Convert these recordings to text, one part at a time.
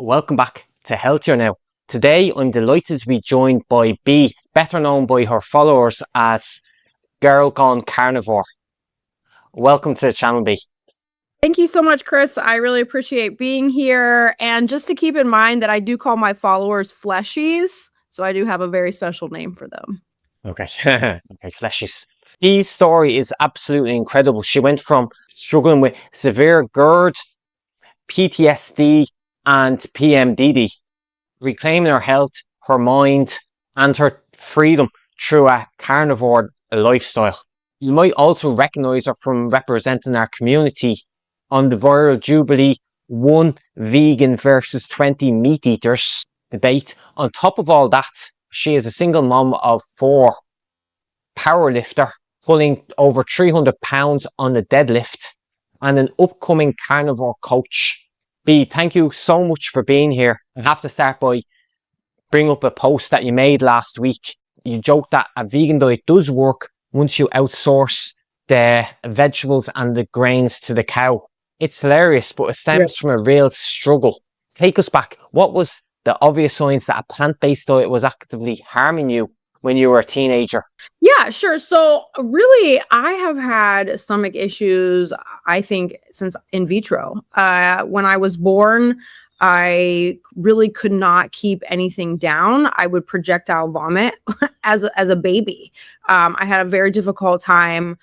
Welcome back to Healthier Now. Today I'm delighted to be joined by B, better known by her followers as Gone Carnivore. Welcome to the channel, B. Thank you so much, Chris. I really appreciate being here. And just to keep in mind that I do call my followers fleshies, so I do have a very special name for them. Okay, okay, fleshies. B's story is absolutely incredible. She went from struggling with severe GERD, PTSD and PMDD, reclaiming her health, her mind and her freedom through a carnivore lifestyle. You might also recognise her from representing our community on the viral Jubilee 1 vegan versus 20 meat eaters debate. On top of all that, she is a single mom of 4, powerlifter, pulling over 300 pounds on the deadlift, and an upcoming carnivore coach. B, thank you so much for being here. I have to start by bringing up a post that you made last week. You joked that a vegan diet does work once you outsource the vegetables and the grains to the cow. It's hilarious, but it stems from a real struggle. Take us back. What was the obvious signs that a plant-based diet was actively harming you when you were a teenager? Yeah, sure. So really, I have had stomach issues, I think, since in vitro. When I was born, I really could not keep anything down. I would projectile vomit as a baby. I had a very difficult time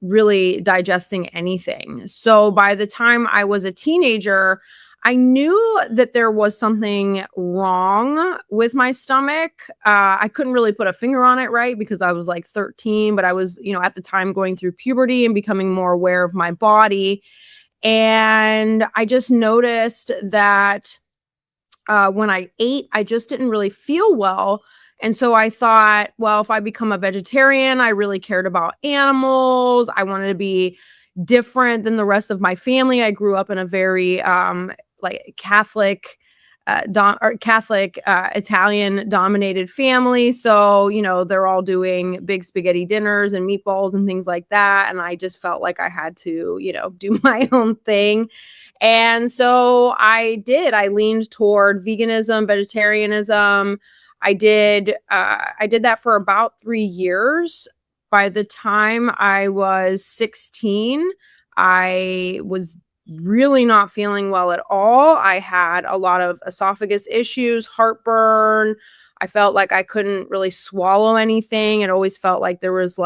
really digesting anything. So by the time I was a teenager, I knew that there was something wrong with my stomach. I couldn't really put a finger on it, right? Because I was like 13, but I was, at the time going through puberty and becoming more aware of my body. And I just noticed that when I ate, I just didn't really feel well. And so I thought, well, if I become a vegetarian, I really cared about animals. I wanted to be different than the rest of my family. I grew up in a very Catholic Italian dominated family. So, they're all doing big spaghetti dinners and meatballs and things like that. And I just felt like I had to, do my own thing. And so I leaned toward veganism, vegetarianism. I did that for about 3 years. By the time I was 16, I was really not feeling well at all. I had a lot of esophagus issues, heartburn. I felt like I couldn't really swallow anything. It always felt like there was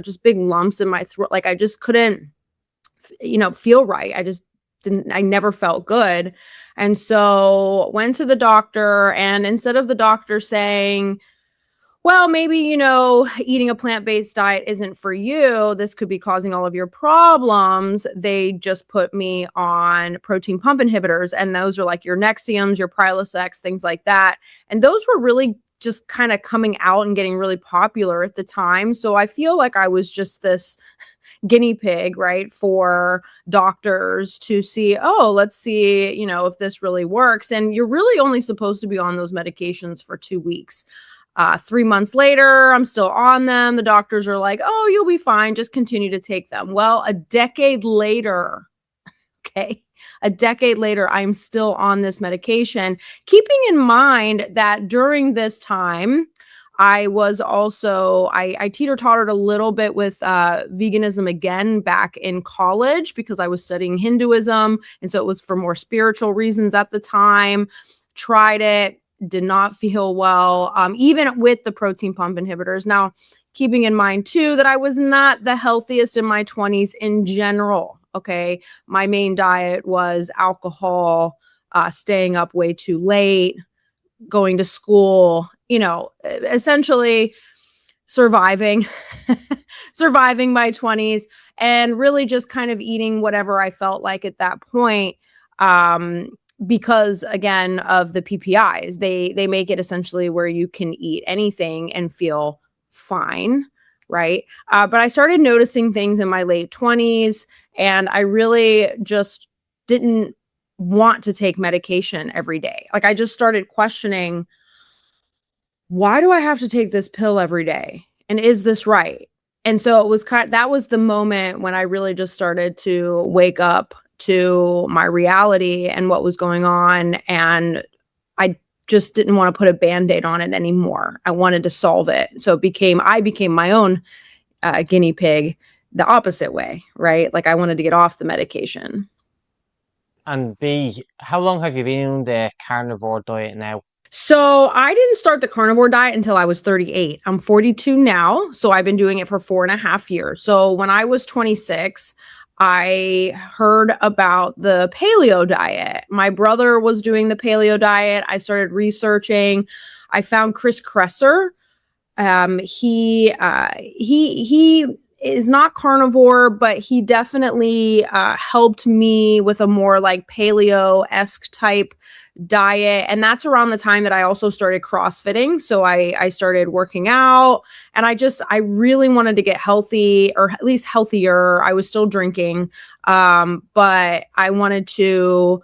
just big lumps in my throat. Like I just couldn't, feel right. I never felt good. And so went to the doctor, and instead of the doctor saying, well, maybe, eating a plant-based diet isn't for you, this could be causing all of your problems, they just put me on protein pump inhibitors. And those are like your Nexiums, your Prilosec, things like that. And those were really just kind of coming out and getting really popular at the time. So I feel like I was just this guinea pig, right, for doctors to see, let's see, if this really works. And you're really only supposed to be on those medications for 2 weeks. 3 months later, I'm still on them. The doctors are like, oh, you'll be fine. Just continue to take them. Well, a decade later, I'm still on this medication, keeping in mind that during this time, I was also, I teeter-tottered a little bit with veganism again back in college because I was studying Hinduism. And so it was for more spiritual reasons at the time. Tried it, did not feel well, even with the protein pump inhibitors. Now, keeping in mind too, that I was not the healthiest in my 20s in general. Okay. My main diet was alcohol, staying up way too late, going to school, essentially surviving my 20s, and really just kind of eating whatever I felt like at that point. Because again of the PPIs, they make it essentially where you can eat anything and feel fine, right? But I started noticing things in my late 20s, and I really just didn't want to take medication every day. Like I just started questioning, why do I have to take this pill every day? And is this right? And so it was that was the moment when I really just started to wake up to my reality and what was going on. And I just didn't want to put a Band-Aid on it anymore. I wanted to solve it. So I became my own guinea pig the opposite way, right? Like I wanted to get off the medication. And B, how long have you been on the carnivore diet now? So I didn't start the carnivore diet until I was 38. I'm 42 now. So I've been doing it for 4.5 years. So when I was 26, I heard about the paleo diet. My brother was doing the paleo diet. I started researching. I found Chris Kresser. He is not carnivore, but he definitely helped me with a more like paleo-esque type diet. And that's around the time that I also started CrossFitting. So I started working out, and I really wanted to get healthy, or at least healthier. I was still drinking. But I wanted to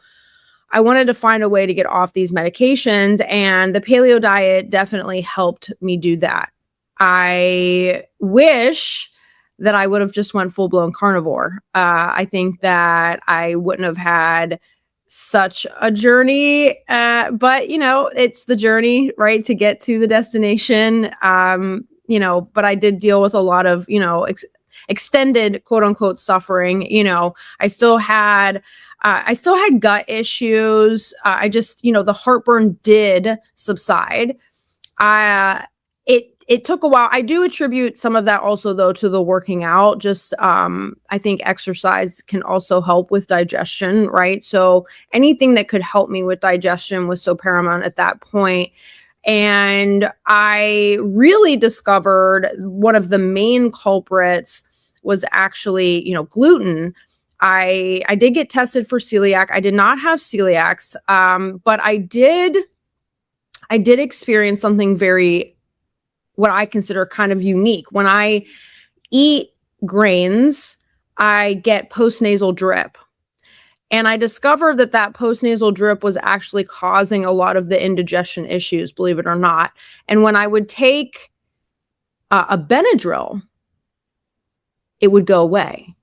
find a way to get off these medications, and the paleo diet definitely helped me do that. I wish that I would have just went full-blown carnivore. I think that I wouldn't have had such a journey, but it's the journey, right, to get to the destination. But I did deal with a lot of extended quote unquote suffering. I still had gut issues. I just the heartburn did subside. It took a while. I do attribute some of that also though to the working out. Just I think exercise can also help with digestion, right? So anything that could help me with digestion was so paramount at that point. And I really discovered one of the main culprits was actually, gluten. I did get tested for celiac. I did not have celiacs, but I did experience something what I consider kind of unique. When I eat grains, I get postnasal drip. And I discovered that postnasal drip was actually causing a lot of the indigestion issues, believe it or not. And when I would take a Benadryl, it would go away.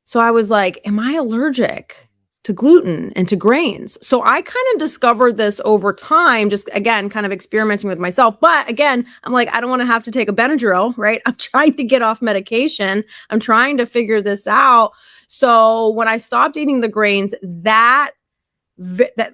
So I was like, am I allergic to gluten and to grains? So I kind of discovered this over time, just again, kind of experimenting with myself. But again, I'm like, I don't want to have to take a Benadryl, right? I'm trying to get off medication. I'm trying to figure this out. So when I stopped eating the grains, that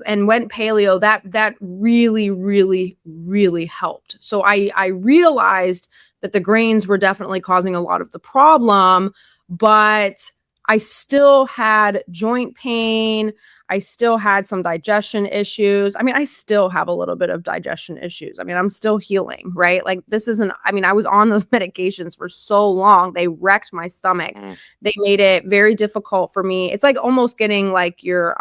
and went paleo, that really, really, really helped. So I realized that the grains were definitely causing a lot of the problem, but I still had joint pain. I still had some digestion issues. I mean, I still have a little bit of digestion issues. I mean, I'm still healing, right? Like I was on those medications for so long. They wrecked my stomach. They made it very difficult for me. It's like almost getting like your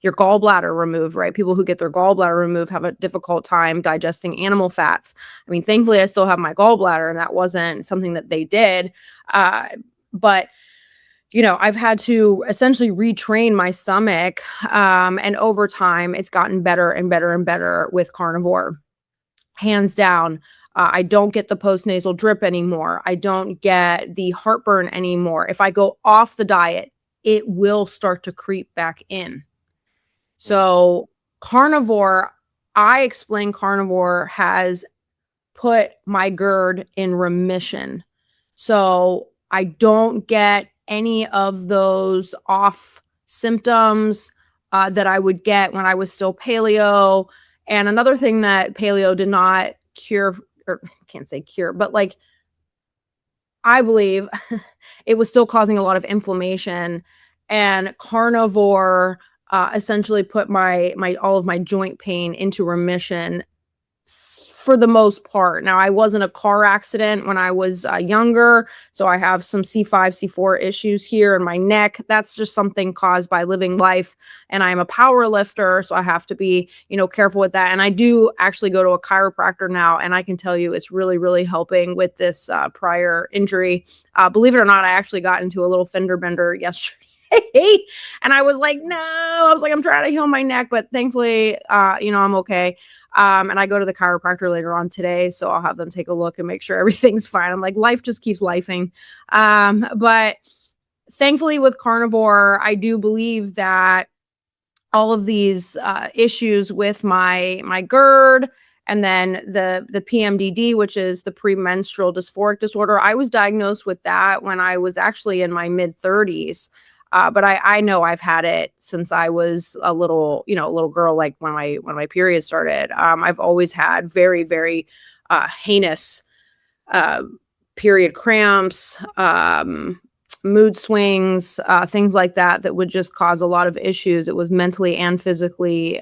gallbladder removed, right? People who get their gallbladder removed have a difficult time digesting animal fats. I mean, thankfully I still have my gallbladder, and that wasn't something that they did. But I've had to essentially retrain my stomach. And over time, it's gotten better and better and better with carnivore. Hands down. I don't get the postnasal drip anymore. I don't get the heartburn anymore. If I go off the diet, it will start to creep back in. So carnivore, I explain carnivore has put my GERD in remission. So I don't get any of those off symptoms that I would get when I was still paleo. And another thing that paleo did not cure, or can't say cure, but like I believe it was still causing a lot of inflammation, and carnivore essentially put my all of my joint pain into remission for the most part. Now, I was in a car accident when I was younger, so I have some C5, C4 issues here in my neck. That's just something caused by living life, and I'm a power lifter, so I have to be, careful with that. And I do actually go to a chiropractor now, and I can tell you it's really, really helping with this prior injury. Believe it or not, I actually got into a little fender bender yesterday. And I was like, I'm trying to heal my neck, but thankfully, I'm okay. And I go to the chiropractor later on today, so I'll have them take a look and make sure everything's fine. I'm like, life just keeps lifing. But thankfully with carnivore, I do believe that all of these issues with my GERD, and then the PMDD, which is the premenstrual dysphoric disorder. I was diagnosed with that when I was actually in my mid 30s. But I know I've had it since I was a little girl, like when my period started. I've always had very, very heinous uh, period cramps, mood swings, things like that, that would just cause a lot of issues. It was mentally and physically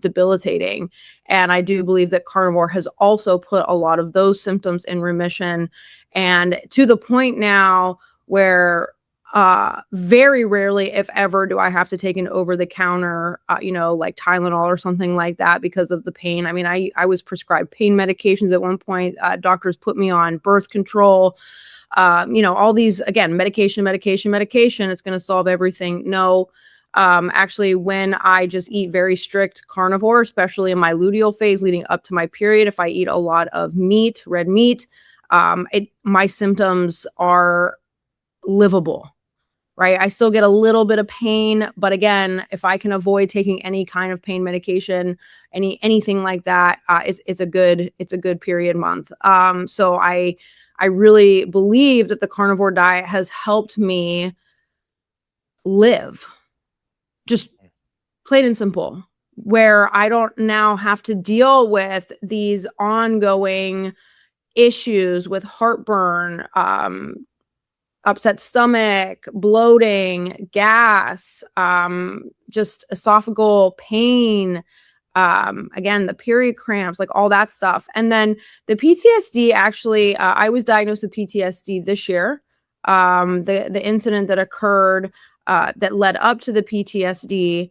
debilitating. And I do believe that carnivore has also put a lot of those symptoms in remission, and to the point now where very rarely, if ever, do I have to take an over-the-counter, like Tylenol or something like that because of the pain. I mean, I was prescribed pain medications at one point. Doctors put me on birth control. All these, again, medication. It's going to solve everything. No. Actually, when I just eat very strict carnivore, especially in my luteal phase leading up to my period, if I eat a lot of meat, red meat, my symptoms are livable. Right. I still get a little bit of pain, but again, if I can avoid taking any kind of pain medication, anything like that, it's a good period month. So I really believe that the carnivore diet has helped me live, just plain and simple, where I don't now have to deal with these ongoing issues with heartburn, upset stomach, bloating, gas, just esophageal pain, again, the period cramps, like all that stuff. And then the PTSD, actually, I was diagnosed with PTSD this year. The incident that occurred that led up to the PTSD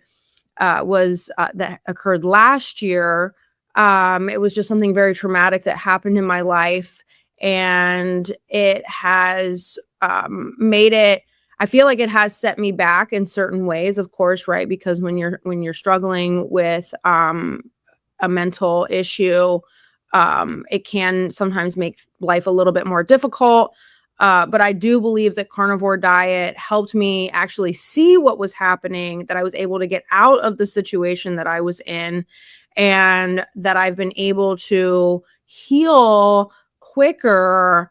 was that occurred last year. It was just something very traumatic that happened in my life, and it has made it, I feel like it has set me back in certain ways, of course, right? Because when you're struggling with a mental issue, it can sometimes make life a little bit more difficult. But I do believe that carnivore diet helped me actually see what was happening, that I was able to get out of the situation that I was in, and that I've been able to heal quicker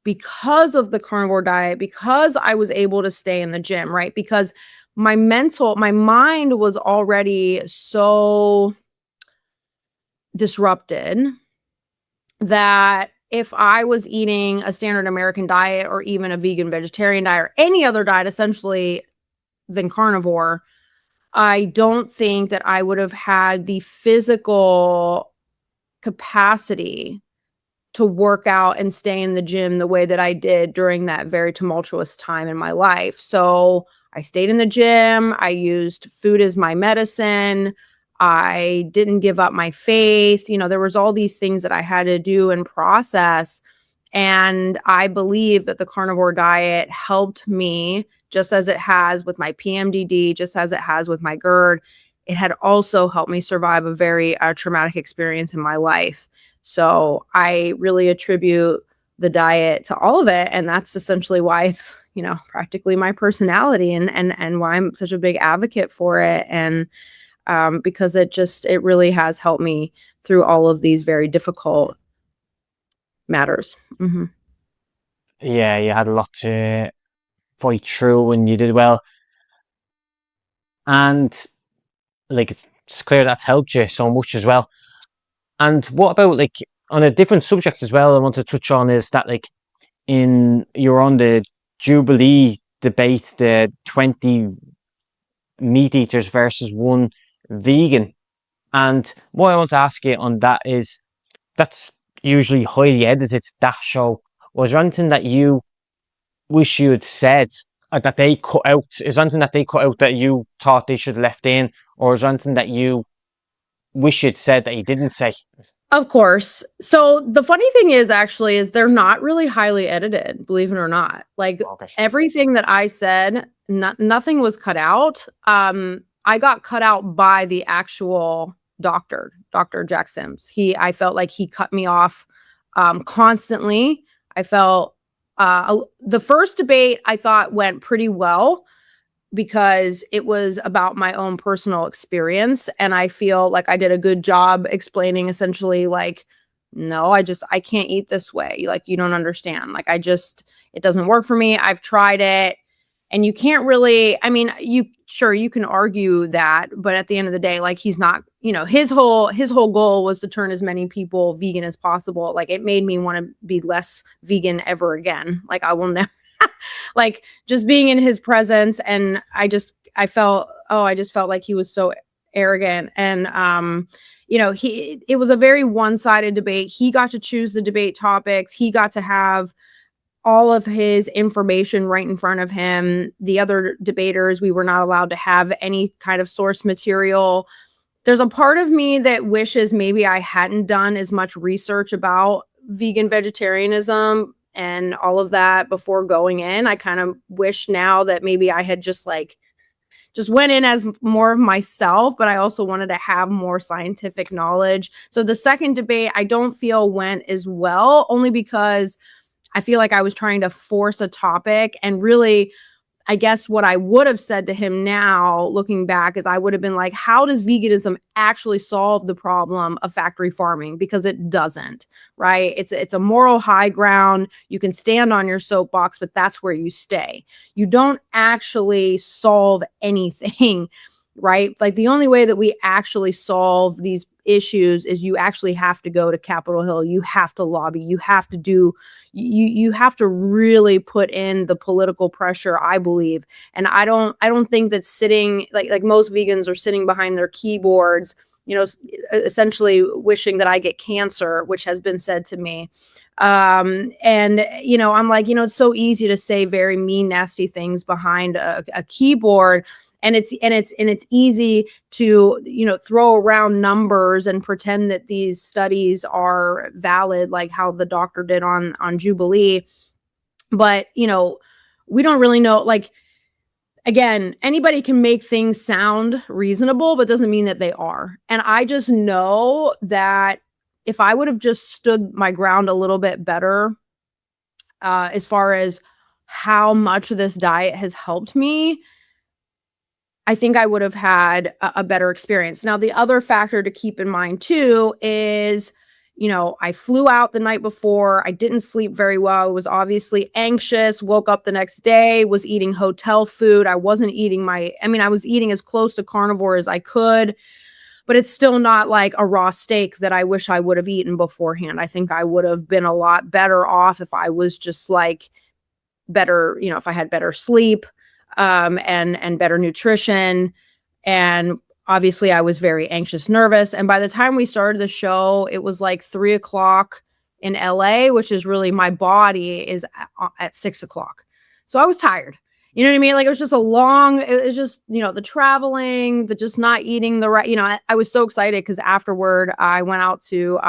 because of the carnivore diet, because I was able to stay in the gym, right? Because my mind was already so disrupted that if I was eating a standard American diet or even a vegan vegetarian diet or any other diet essentially than carnivore, I don't think that I would have had the physical capacity to work out and stay in the gym the way that I did during that very tumultuous time in my life. So I stayed in the gym. I used food as my medicine. I didn't give up my faith. There was all these things that I had to do and process. And I believe that the carnivore diet helped me, just as it has with my PMDD, just as it has with my GERD. It had also helped me survive a very traumatic experience in my life. So I really attribute the diet to all of it. And that's essentially why it's, practically my personality, and why I'm such a big advocate for it. And because it really has helped me through all of these very difficult matters. Mm-hmm. Yeah, you had a lot to fight through, and you did well. And like, it's clear that's helped you so much as well. And what about, like, on a different subject as well, I want to touch on is that, like, you're on the Jubilee debate, the 20 meat eaters versus one vegan. And what I want to ask you on that is, that's usually highly edited, that show. Was there anything that you wish you had said, that they cut out? Is there anything that they cut out that you thought they should have left in? Or is there anything that you wish you'd said that you didn't say? Of course. So the funny thing is, actually, is they're not really highly edited, believe it or not. Like, Okay. everything that I said, nothing was cut out. I got cut out by the actual doctor, Dr. Jack Sims. I felt like he cut me off constantly. I felt the first debate I thought went pretty well because it was about my own personal experience. And I feel like I did a good job explaining essentially like, no, I can't eat this way. Like, you don't understand. Like, it doesn't work for me. I've tried it. And you can't really, I mean, you can argue that, but at the end of the day, like he's not, his whole goal was to turn as many people vegan as possible. Like it made me want to be less vegan ever again. Like I will never, like just being in his presence. And I just felt like he was so arrogant. And, it was a very one-sided debate. He got to choose the debate topics. He got to have all of his information right in front of him. The other debaters, we were not allowed to have any kind of source material. There's a part of me that wishes maybe I hadn't done as much research about vegan vegetarianism and all of that before going in. I kind of wish now that maybe I had just went in as more of myself, but I also wanted to have more scientific knowledge. So the second debate, I don't feel went as well, only because I feel like I was trying to force a topic. And really, I guess what I would have said to him now, looking back, is I would have been like, how does veganism actually solve the problem of factory farming? Because it doesn't, right? It's a moral high ground. You can stand on your soapbox, but that's where you stay. You don't actually solve anything, right? Like the only way that we actually solve these issues is you actually have to go to Capitol Hill. You have to lobby. You have to do, you have to really put in the political pressure, I believe. And I don't think that sitting like most vegans are sitting behind their keyboards, essentially wishing that I get cancer, which has been said to me. And I'm like, it's so easy to say very mean, nasty things behind a keyboard. And it's easy to, throw around numbers and pretend that these studies are valid, like how the doctor did on Jubilee. But, we don't really know, like, again, anybody can make things sound reasonable, but doesn't mean that they are. And I just know that if I would have just stood my ground a little bit better, as far as how much this diet has helped me, I think I would have had a better experience. Now, the other factor to keep in mind too is, I flew out the night before. I didn't sleep very well. I was obviously anxious, woke up the next day, was eating hotel food. I wasn't eating I was eating as close to carnivore as I could, but it's still not like a raw steak that I wish I would have eaten beforehand. I think I would have been a lot better off if I was just like better, if I had better sleep, and better nutrition. And obviously I was very anxious, nervous. And by the time we started the show, it was like 3:00 in LA, which is really, my body is at 6:00. So I was tired. You know what I mean? Like it was just it was just, the traveling, the just not eating the right, I was so excited because afterward I went out to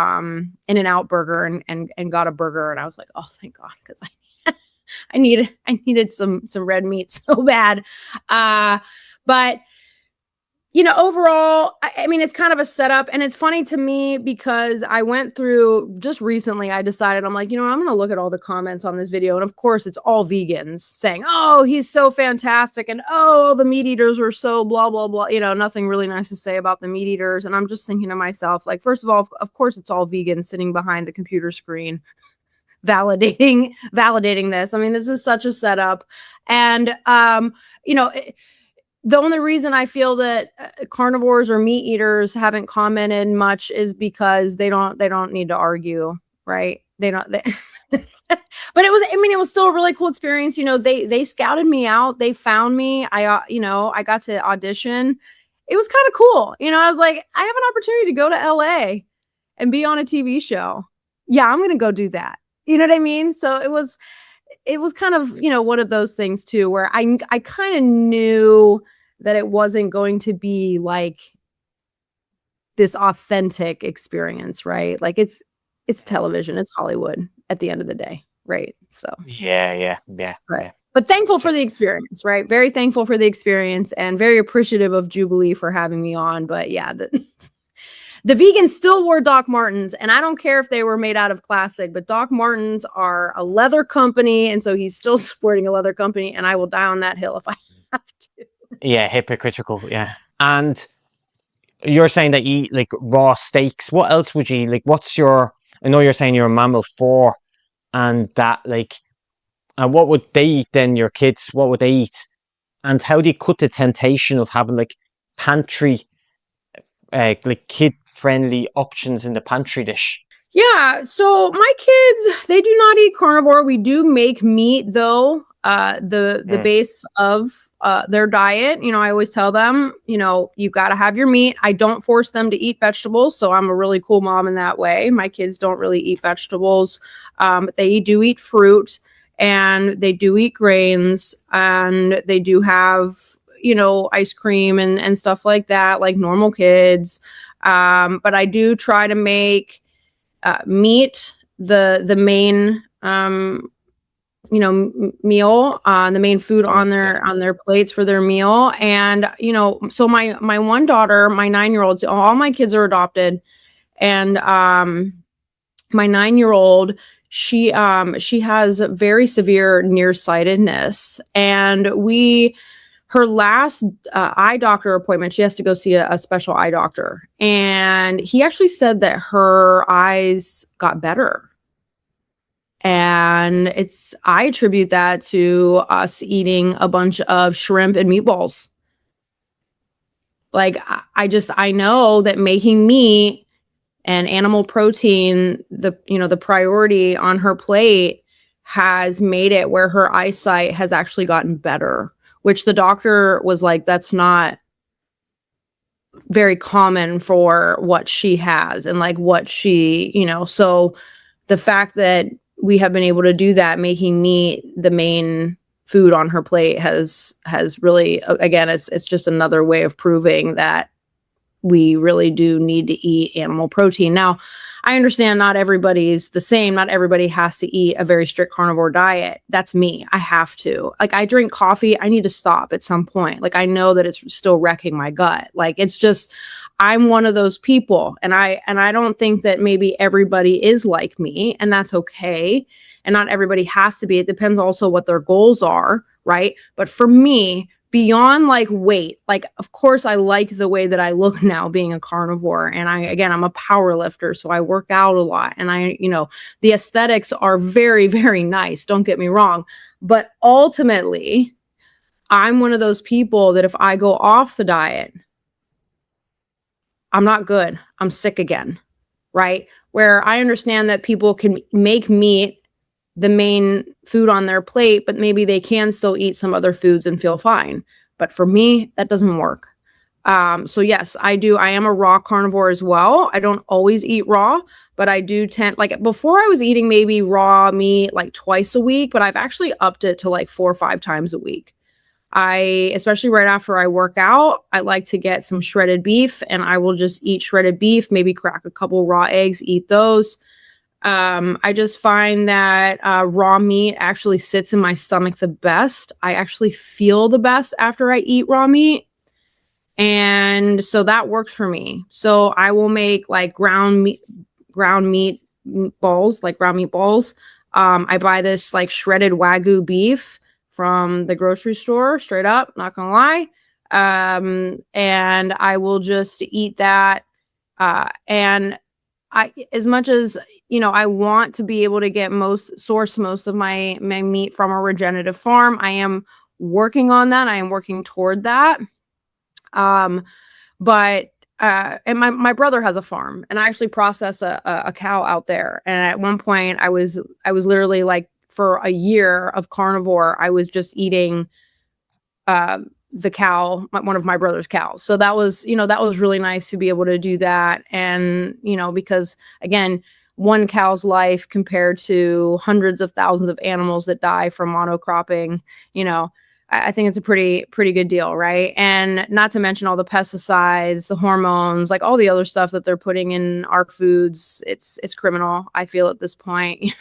In-N-Out Burger and got a burger. And I was like, oh, thank God. Because I needed some red meat so bad. But overall, I mean, it's kind of a setup, and it's funny to me because I went through just recently, I decided, I'm like, I'm going to look at all the comments on this video. And of course it's all vegans saying, oh, he's so fantastic. And oh, the meat eaters were so blah, blah, blah, nothing really nice to say about the meat eaters. And I'm just thinking to myself, like, first of all, of course it's all vegans sitting behind the computer screen validating this. I mean, this is such a setup. And, the only reason I feel that carnivores or meat eaters haven't commented much is because they don't need to argue, right? But it was still a really cool experience. They scouted me out. They found me. I got to audition. It was kind of cool. I was like, I have an opportunity to go to LA and be on a TV show. Yeah, I'm going to go do that. You know what I mean? So it was kind of, one of those things too, where I kind of knew that it wasn't going to be like this authentic experience, right? Like it's television, it's Hollywood at the end of the day, right? So yeah. But thankful for the experience, right? Very thankful for the experience and very appreciative of Jubilee for having me on. But yeah, The vegans still wore Doc Martens, and I don't care if they were made out of plastic, but Doc Martens are a leather company, and so he's still supporting a leather company, and I will die on that hill if I have to. Yeah, hypocritical. Yeah. And you're saying that you eat like raw steaks. What else would you eat? Like, what's your, I know you're saying you're a mammal 4 and that like, and what would they eat then, your kids? What would they eat? And how do you cut the temptation of having like pantry, like kid-friendly options in the pantry dish? Yeah, so my kids, they do not eat carnivore. We do make meat though. The base of their diet, you know, I always tell them, you know, you got to have your meat. I don't force them to eat vegetables, so I'm a really cool mom in that way. My kids don't really eat vegetables, but they do eat fruit, and they do eat grains, and they do have, you know, ice cream and stuff like that, like normal kids. But I do try to make meat the main you know, meal, the main food on their plates for their meal. And you know, so my one daughter, my 9-year-old, all my kids are adopted, and my 9-year-old, she has very severe nearsightedness, and her last eye doctor appointment, she has to go see a special eye doctor, and he actually said that her eyes got better. And I attribute that to us eating a bunch of shrimp and meatballs. Like, I know that making meat and animal protein, the priority on her plate, has made it where her eyesight has actually gotten better, which the doctor was like, that's not very common for what she has and like what she, you know, so the fact that we have been able to do that, making meat the main food on her plate, has really, again, it's just another way of proving that we really do need to eat animal protein. Now, I understand not everybody's the same. Not everybody has to eat a very strict carnivore diet. That's me. I have to. Like, I drink coffee. I need to stop at some point. Like, I know that it's still wrecking my gut. Like, it's just, I'm one of those people. And I don't think that maybe everybody is like me, and that's okay. And not everybody has to be. It depends also what their goals are, right? But for me, beyond like weight, like, of course I like the way that I look now being a carnivore, and I'm a power lifter, so I work out a lot, and the aesthetics are very, very nice, don't get me wrong, but ultimately I'm one of those people that if I go off the diet, I'm not good, I'm sick again, right? Where I understand that people can make meat the main food on their plate, but maybe they can still eat some other foods and feel fine. But for me, that doesn't work. So yes, I am a raw carnivore as well. I don't always eat raw, but I do tend, like, before I was eating maybe raw meat like twice a week, but I've actually upped it to like 4 or 5 times a week. Especially right after I work out, I like to get some shredded beef, and I will just eat shredded beef, maybe crack a couple raw eggs, eat those. I just find that raw meat actually sits in my stomach the best. I actually feel the best after I eat raw meat. And so that works for me. So I will make like ground meat balls, like ground meatballs. I buy this like shredded Wagyu beef from the grocery store, straight up, not gonna lie. And I will just eat that. And as much as, I want to be able to source most of my meat from a regenerative farm, I am working on that. I am working toward that. But and my brother has a farm, and I actually process a cow out there. And at one point I was literally like, for a year of carnivore, I was just eating the cow, one of my brother's cows. So that was really nice to be able to do that. And, because again, one cow's life compared to hundreds of thousands of animals that die from monocropping, I think it's a pretty good deal, right? And not to mention all the pesticides, the hormones, like all the other stuff that they're putting in our foods. It's criminal, I feel, at this point.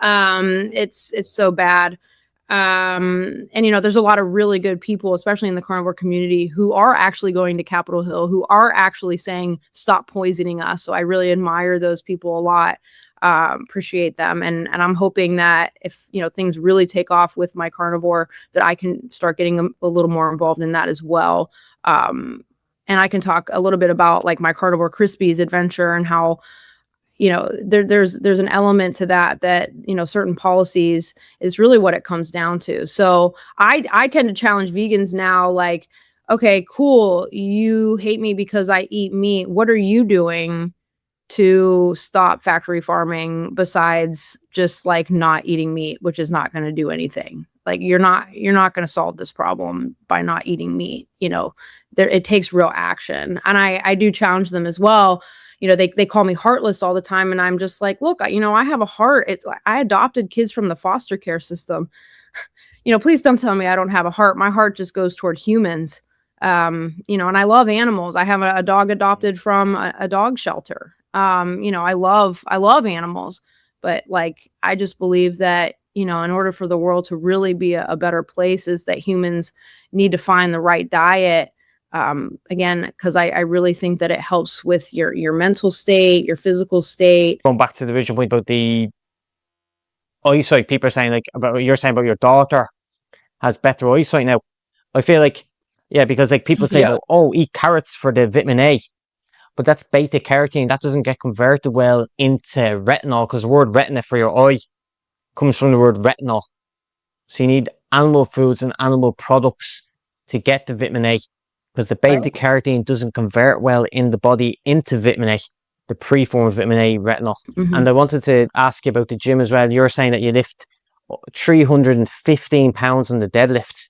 It's so bad. And, there's a lot of really good people, especially in the carnivore community, who are actually going to Capitol Hill, who are actually saying, stop poisoning us. So I really admire those people a lot. Appreciate them. And I'm hoping that if, things really take off with my carnivore, that I can start getting a little more involved in that as well. And I can talk a little bit about like my Carnivore Krispies adventure and how, there's an element to that, certain policies is really what it comes down to. So I tend to challenge vegans now, like, okay, cool. You hate me because I eat meat. What are you doing to stop factory farming besides just like not eating meat, which is not going to do anything? Like you're not going to solve this problem by not eating meat. It takes real action. And I do challenge them as well. They call me heartless all the time. And I'm just like, look, I have a heart. I adopted kids from the foster care system. Please don't tell me I don't have a heart. My heart just goes toward humans. And I love animals. I have a dog adopted from a dog shelter. I love animals, but like, I just believe that, in order for the world to really be a better place, is that humans need to find the right diet. Again, because I really think that it helps with your mental state, your physical state. Going back to the original point about the eyesight, people are saying like about what you're saying about your daughter has better eyesight now. I feel like, yeah, because like people say, eat carrots for the vitamin A, but that's beta carotene. That doesn't get converted well into retinol, because the word retina for your eye comes from the word retinol. So you need animal foods and animal products to get the vitamin A, because the beta carotene doesn't convert well in the body into vitamin A, the pre-form of vitamin A, retinol. And I wanted to ask you about the gym as well. You're saying that you lift 315 pounds on the deadlift.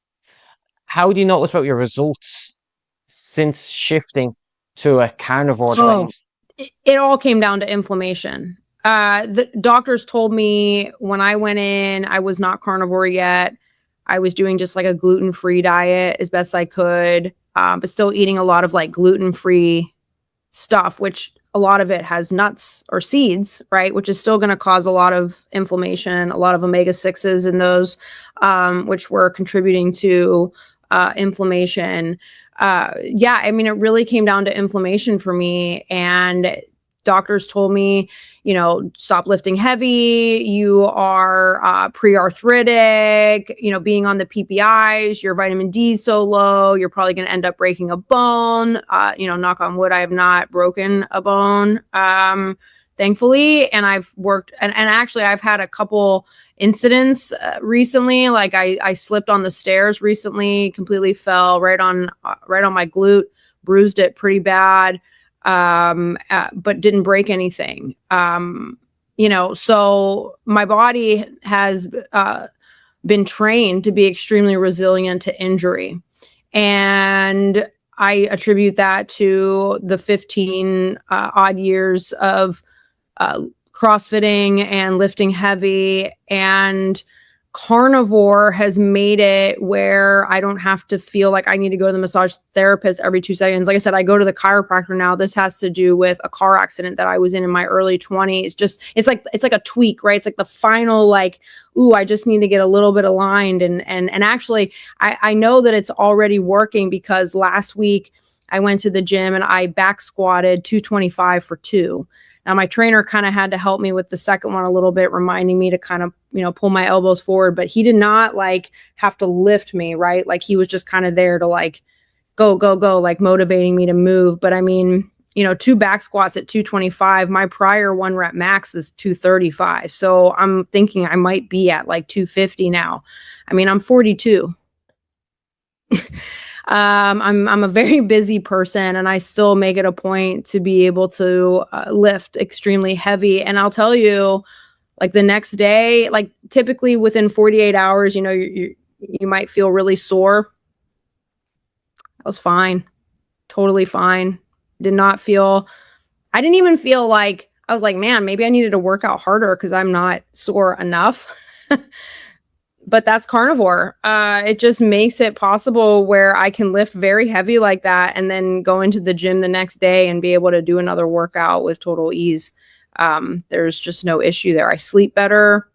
How do you notice about your results since shifting to a carnivore diet? It all came down to inflammation. The doctors told me when I went in, I was not carnivore yet. I was doing just like a gluten-free diet as best I could, but still eating a lot of like gluten-free stuff, which a lot of it has nuts or seeds, right? Which is still going to cause a lot of inflammation, a lot of omega-6s in those, which were contributing to inflammation. It really came down to inflammation for me, and doctors told me, stop lifting heavy. You are pre-arthritic, being on the PPIs, your vitamin D is so low, you're probably going to end up breaking a bone. Knock on wood, I have not broken a bone, thankfully. And I've worked, and actually I've had a couple incidents recently. Like I slipped on the stairs recently, completely fell right on my glute, bruised it pretty bad. But didn't break anything. So my body has been trained to be extremely resilient to injury. And I attribute that to the 15 odd years of CrossFitting and lifting heavy, and carnivore has made it where I don't have to feel like I need to go to the massage therapist every 2 seconds. Like I said, I go to the chiropractor now. This has to do with a car accident that I was in my early 20s. It's like a tweak, right? It's like the final, like, ooh, I just need to get a little bit aligned. And actually I know that it's already working, because last week I went to the gym and I back squatted 225 for 2. Now my trainer kind of had to help me with the second one a little bit, reminding me to kind of, pull my elbows forward, but he did not like have to lift me, right? Like he was just kind of there to like, go, like motivating me to move. But I mean, 2 back squats at 225, my prior 1 rep max is 235. So I'm thinking I might be at like 250 now. I mean, I'm 42. I'm a very busy person, and I still make it a point to be able to lift extremely heavy. And I'll tell you, like the next day, like typically within 48 hours, you might feel really sore. I was fine, totally fine. I didn't even feel like, I was like, man, maybe I needed to work out harder because I'm not sore enough. But that's carnivore. It just makes it possible where I can lift very heavy like that and then go into the gym the next day and be able to do another workout with total ease. There's just no issue there. I sleep better.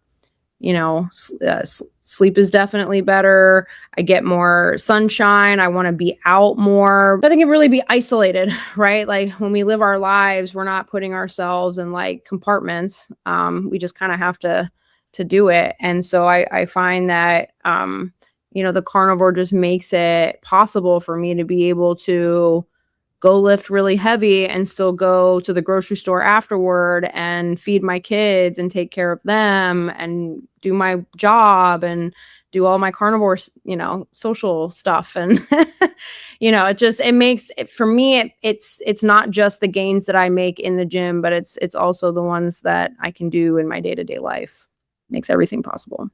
Sleep is definitely better. I get more sunshine. I want to be out more. I think it really be isolated, right? Like when we live our lives, we're not putting ourselves in like compartments. We just kind of have to do it. And so I find that, the carnivore just makes it possible for me to be able to go lift really heavy and still go to the grocery store afterward and feed my kids and take care of them and do my job and do all my carnivore, social stuff. And, it makes it for me, it's not just the gains that I make in the gym, but it's also the ones that I can do in my day-to-day life. Makes everything possible.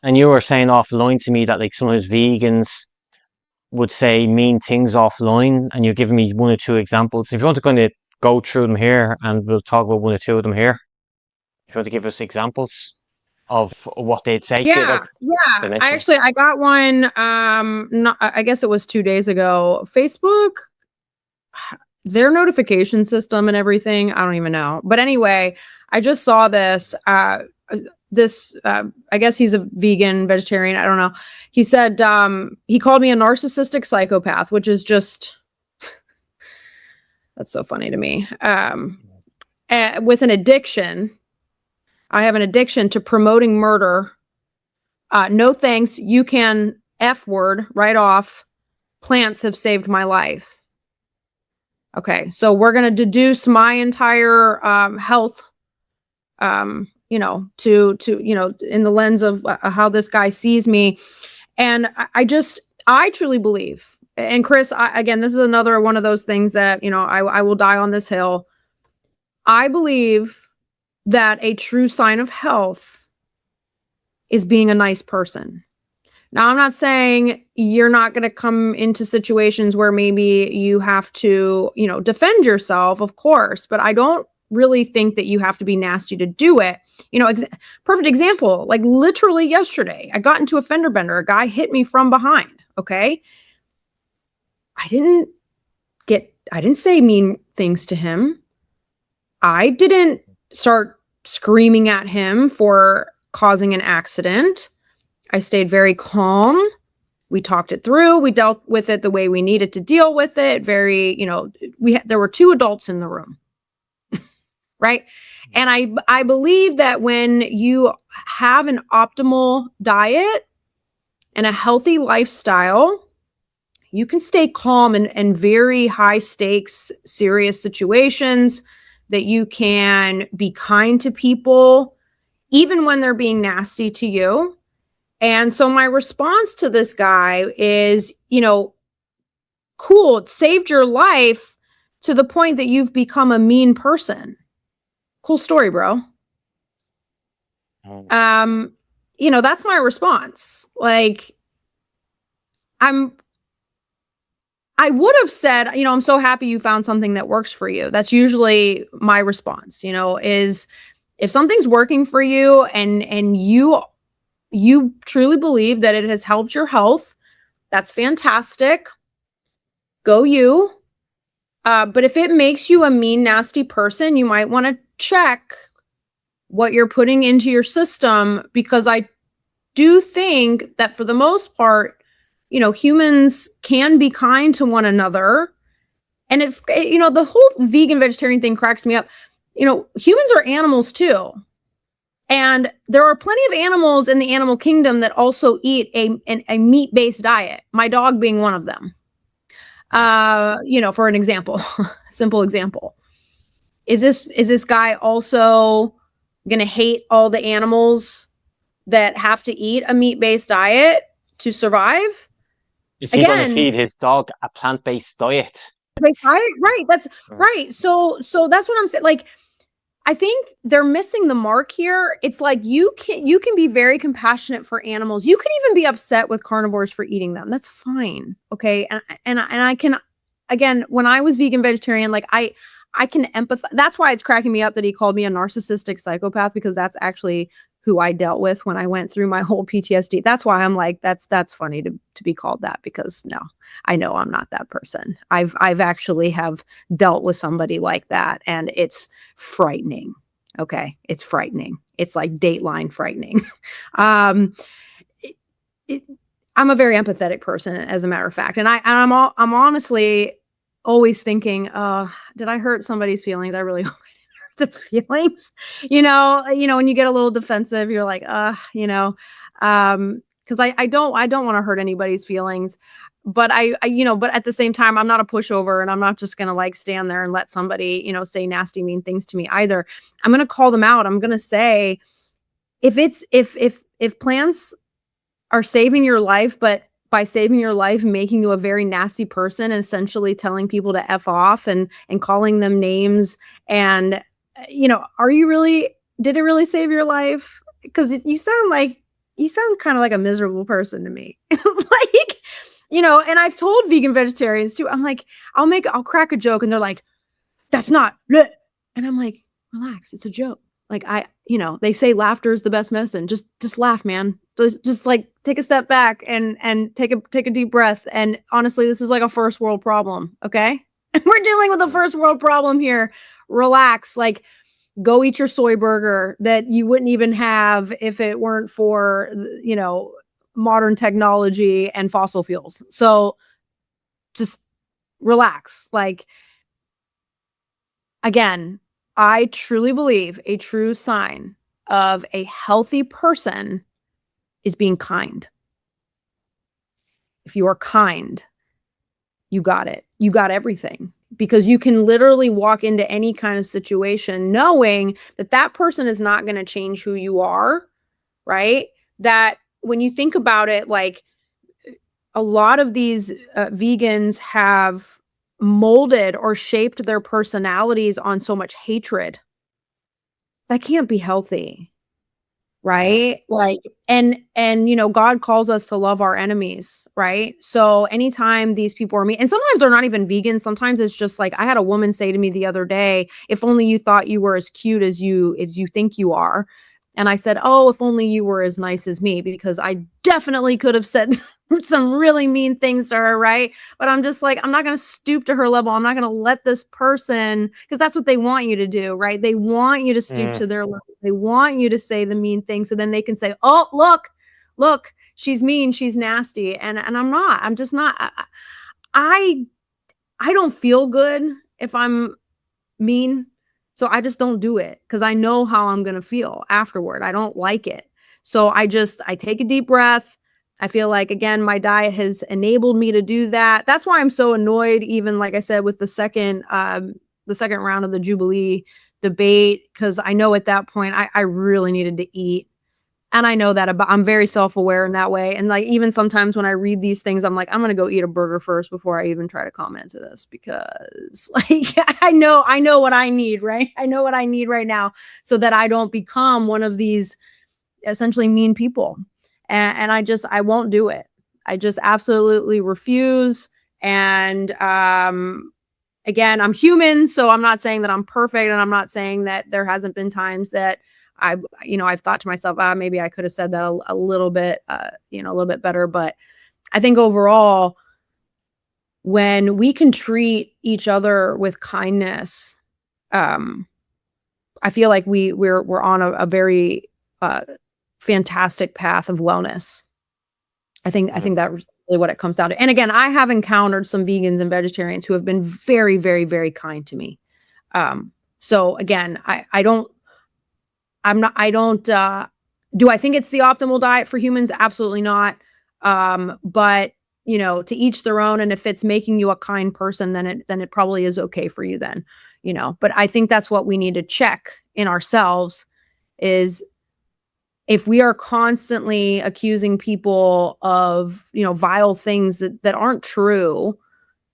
And you were saying offline to me that like sometimes vegans would say mean things offline, and you're giving me one or two examples. If you want to kind of go through them here, and we'll talk about one or two of them here. If you want to give us examples of what they'd say. Yeah. I got one, I guess it was 2 days ago. Facebook, their notification system and everything, I don't even know. But anyway, I just saw this, I guess he's a vegan, vegetarian, I don't know. He said, he called me a narcissistic psychopath, which is just, that's so funny to me. With an addiction, I have an addiction to promoting murder. No thanks, you can F word right off. Plants have saved my life. Okay, so we're going to deduce my entire health, to in the lens of how this guy sees me. And I truly believe, and Chris, again, this is another one of those things that, I will die on this hill. I believe that a true sign of health is being a nice person. Now, I'm not saying you're not going to come into situations where maybe you have to, defend yourself, of course, but I don't really think that you have to be nasty to do it. Perfect example, like literally yesterday, I got into a fender bender. A guy hit me from behind. Okay. I didn't say mean things to him. I didn't start screaming at him for causing an accident. I stayed very calm. We talked it through. We dealt with it the way we needed to deal with it. There were two adults in the room. Right. And I believe that when you have an optimal diet and a healthy lifestyle, you can stay calm in very high stakes, serious situations, that you can be kind to people, even when they're being nasty to you. And so my response to this guy is, cool, it saved your life to the point that you've become a mean person. Cool story, bro. That's my response. Like, I would have said, I'm so happy you found something that works for you. That's usually my response, is if something's working for you and you truly believe that it has helped your health, that's fantastic. Go you. But if it makes you a mean, nasty person, you might want to check what you're putting into your system, because I do think that for the most part, humans can be kind to one another. And the whole vegan vegetarian thing cracks me up. Humans are animals too. And there are plenty of animals in the animal kingdom that also eat a meat-based diet. My dog being one of them. For an example, simple example. Is this guy also going to hate all the animals that have to eat a meat-based diet to survive? Is he going to feed his dog a plant-based diet? Right. That's right. So that's what I'm saying. Like, I think they're missing the mark here. It's like you can be very compassionate for animals. You can even be upset with carnivores for eating them. That's fine. Okay. And I can, again, when I was vegan vegetarian, like I can empathize. That's why it's cracking me up that he called me a narcissistic psychopath, because that's actually who I dealt with when I went through my whole PTSD. That's why I'm like, that's funny to be called that, because no, I know I'm not that person. I've actually have dealt with somebody like that, and it's frightening. Okay. It's frightening. It's like Dateline frightening. um, it, I'm a very empathetic person, as a matter of fact. And I'm honestly always thinking, did I hurt somebody's feelings? I really hope I didn't hurt the feelings. When you get a little defensive, you're like, because I don't want to hurt anybody's feelings. But but at the same time, I'm not a pushover, and I'm not just gonna like stand there and let somebody, say nasty, mean things to me either. I'm gonna call them out. I'm gonna say, if plants are saving your life, but by saving your life, making you a very nasty person, and essentially telling people to F off and calling them names. And, did it really save your life? Because you sound kind of like a miserable person to me. Like, and I've told vegan vegetarians too, I'm like, I'll crack a joke and they're like, that's not, bleh. And I'm like, relax, it's a joke. Like they say laughter is the best medicine. Just laugh, man. Just like take a step back and take a deep breath. And honestly, this is like a first world problem. Okay. We're dealing with a first world problem here. Relax. Like, go eat your soy burger that you wouldn't even have if it weren't for, modern technology and fossil fuels. So just relax. Like, again, I truly believe a true sign of a healthy person is being kind. If you are kind, you got it. You got everything, because you can literally walk into any kind of situation knowing that that person is not going to change who you are, right? That when you think about it, like, a lot of these vegans have molded or shaped their personalities on so much hatred. That can't be healthy, right? Like, and God calls us to love our enemies, right? So anytime these people are mean, and sometimes they're not even vegan, sometimes it's just like, I had a woman say to me the other day, if only you thought you were as cute as you think you are. And I said, oh, if only you were as nice as me, because I definitely could have said some really mean things to her, right? But I'm just like, I'm not going to stoop to her level. I'm not going to let this person, because that's what they want you to do, right? They want you to stoop to their level. They want you to say the mean thing, so then they can say, oh, look, she's mean, she's nasty. And I'm not. I'm just not. I don't feel good if I'm mean. So I just don't do it, because I know how I'm going to feel afterward. I don't like it. So I take a deep breath. I feel like, again, my diet has enabled me to do that. That's why I'm so annoyed, even like I said, with the second round of the Jubilee debate, because I know at that point I really needed to eat. And I know that I'm very self-aware in that way. And like, even sometimes when I read these things, I'm like, I'm going to go eat a burger first before I even try to comment to this, because like, I know what I need, right? I know what I need right now, so that I don't become one of these essentially mean people. And I won't do it. I just absolutely refuse. And, again, I'm human, so I'm not saying that I'm perfect. And I'm not saying that there hasn't been times that I've thought to myself, maybe I could have said that a little bit, a little bit better. But I think overall, when we can treat each other with kindness, I feel like we're on a very fantastic path of wellness. I think that's really what it comes down to. And again, I have encountered some vegans and vegetarians who have been very, very, very kind to me. So again, do I think it's the optimal diet for humans? Absolutely not. But to each their own. And if it's making you a kind person, then it probably is okay for you then, but I think that's what we need to check in ourselves, is if we are constantly accusing people of, vile things that aren't true,